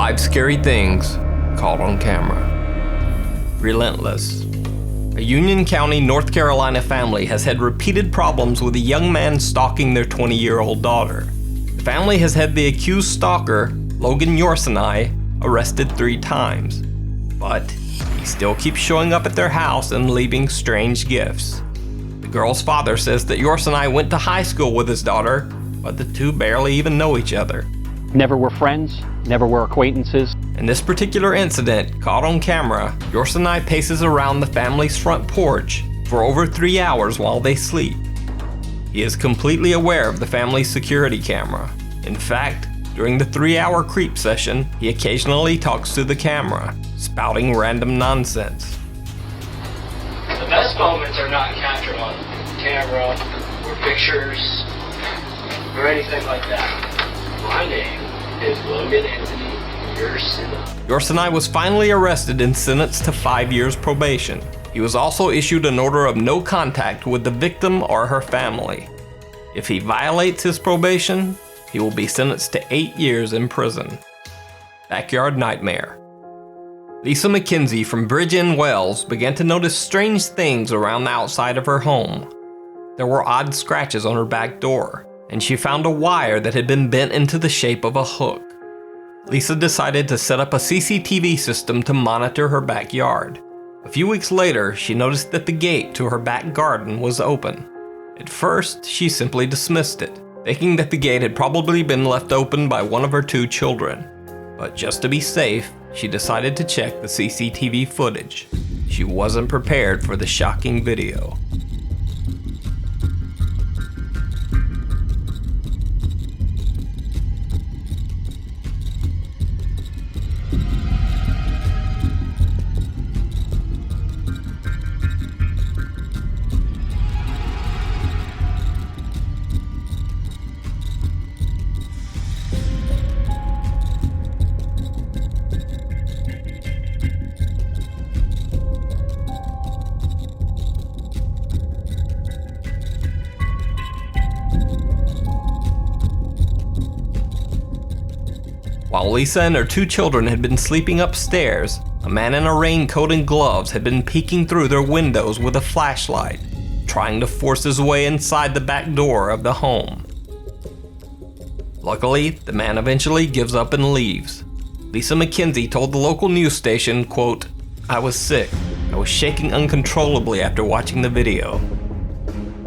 5 scary things caught on camera. Relentless. A Union County, North Carolina family has had repeated problems with a young man stalking their 20-year-old daughter. The family has had the accused stalker, Logan Yorsenai, arrested 3 times. But he still keeps showing up at their house and leaving strange gifts. The girl's father says that Yorsenai went to high school with his daughter, but the two barely even know each other. Never were friends, never were acquaintances. In this particular incident, caught on camera, Yorsenai paces around the family's front porch for over 3 hours while they sleep. He is completely aware of the family's security camera. In fact, during the 3-hour creep session, he occasionally talks to the camera, spouting random nonsense. The best moments are not captured on camera or pictures or anything like that. My name is Logan Anthony Yorsenai. Yorsenai was finally arrested and sentenced to 5 years probation. He was also issued an order of no contact with the victim or her family. If he violates his probation, he will be sentenced to 8 years in prison. Backyard nightmare. Lisa McKenzie from Bridge End Wells began to notice strange things around the outside of her home. There were odd scratches on her back door, and she found a wire that had been bent into the shape of a hook. Lisa decided to set up a CCTV system to monitor her backyard. A few weeks later, she noticed that the gate to her back garden was open. At first, she simply dismissed it, thinking that the gate had probably been left open by one of her 2 children. But just to be safe, she decided to check the CCTV footage. She wasn't prepared for the shocking video. While Lisa and her 2 children had been sleeping upstairs, a man in a raincoat and gloves had been peeking through their windows with a flashlight, trying to force his way inside the back door of the home. Luckily, the man eventually gives up and leaves. Lisa McKenzie told the local news station, quote, "I was sick. I was shaking uncontrollably after watching the video.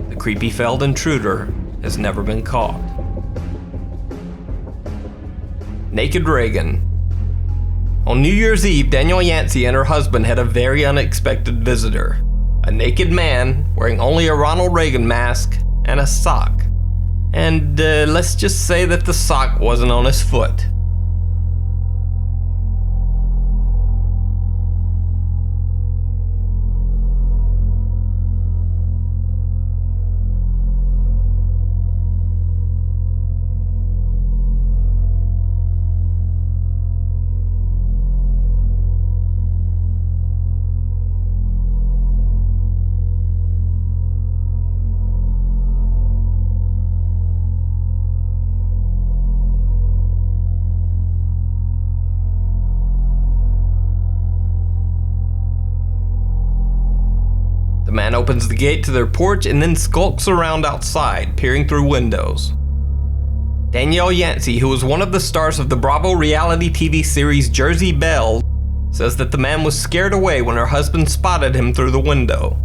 The creepy failed intruder has never been caught." Naked Reagan. On New Year's Eve, Danielle Yancey and her husband had a very unexpected visitor. A naked man wearing only a Ronald Reagan mask and a sock. And let's just say that the sock wasn't on his foot. The man opens the gate to their porch and then skulks around outside, peering through windows. Danielle Yancey, who was one of the stars of the Bravo reality TV series Jersey Belle, says that the man was scared away when her husband spotted him through the window.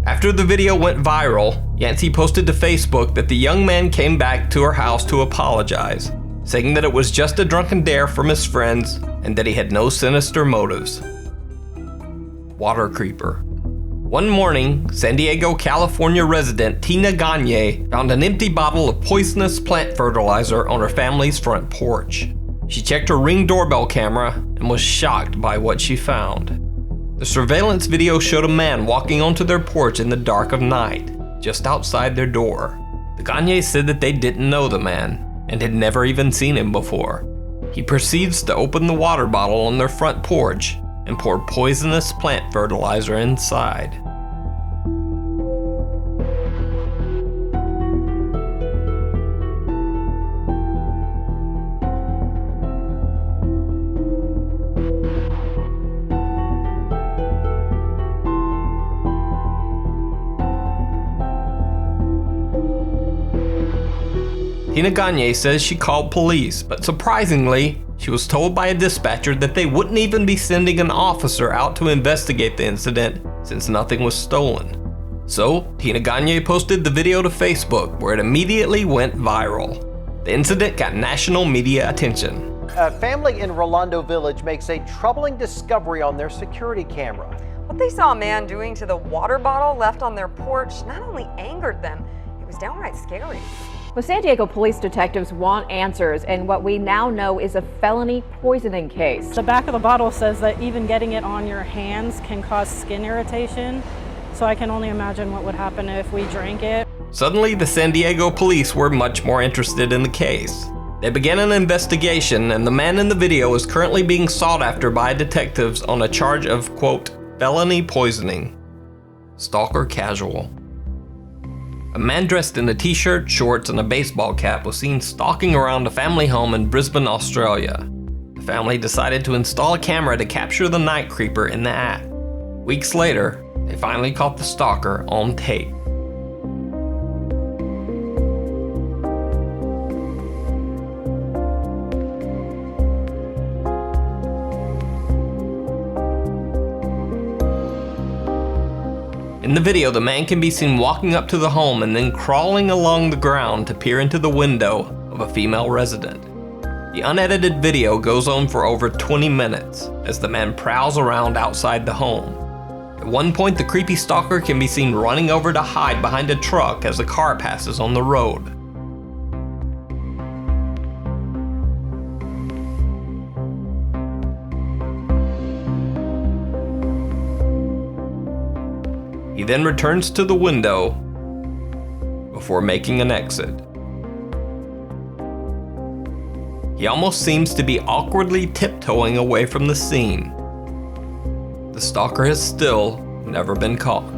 After the video went viral, Yancey posted to Facebook that the young man came back to her house to apologize, saying that it was just a drunken dare from his friends and that he had no sinister motives. Water creeper. One morning, San Diego, California resident Tina Gagne found an empty bottle of poisonous plant fertilizer on her family's front porch. She checked her Ring doorbell camera and was shocked by what she found. The surveillance video showed a man walking onto their porch in the dark of night, just outside their door. The Gagnes said that they didn't know the man and had never even seen him before. He proceeds to open the water bottle on their front porch and poured poisonous plant fertilizer inside. Tina Gagne says she called police, but surprisingly, she was told by a dispatcher that they wouldn't even be sending an officer out to investigate the incident since nothing was stolen. So, Tina Gagne posted the video to Facebook, where it immediately went viral. The incident got national media attention. A family in Rolando Village makes a troubling discovery on their security camera. What they saw a man doing to the water bottle left on their porch not only angered them, it was downright scary. Well, San Diego police detectives want answers in what we now know is a felony poisoning case. The back of the bottle says that even getting it on your hands can cause skin irritation, so I can only imagine what would happen if we drank it. Suddenly, the San Diego police were much more interested in the case. They began an investigation, and the man in the video is currently being sought after by detectives on a charge of, quote, felony poisoning. Stalker casual. A man dressed in a t-shirt, shorts, and a baseball cap was seen stalking around a family home in Brisbane, Australia. The family decided to install a camera to capture the night creeper in the act. Weeks later, they finally caught the stalker on tape. In the video, the man can be seen walking up to the home and then crawling along the ground to peer into the window of a female resident. The unedited video goes on for over 20 minutes as the man prowls around outside the home. At one point, the creepy stalker can be seen running over to hide behind a truck as a car passes on the road. He then returns to the window before making an exit. He almost seems to be awkwardly tiptoeing away from the scene. The stalker has still never been caught.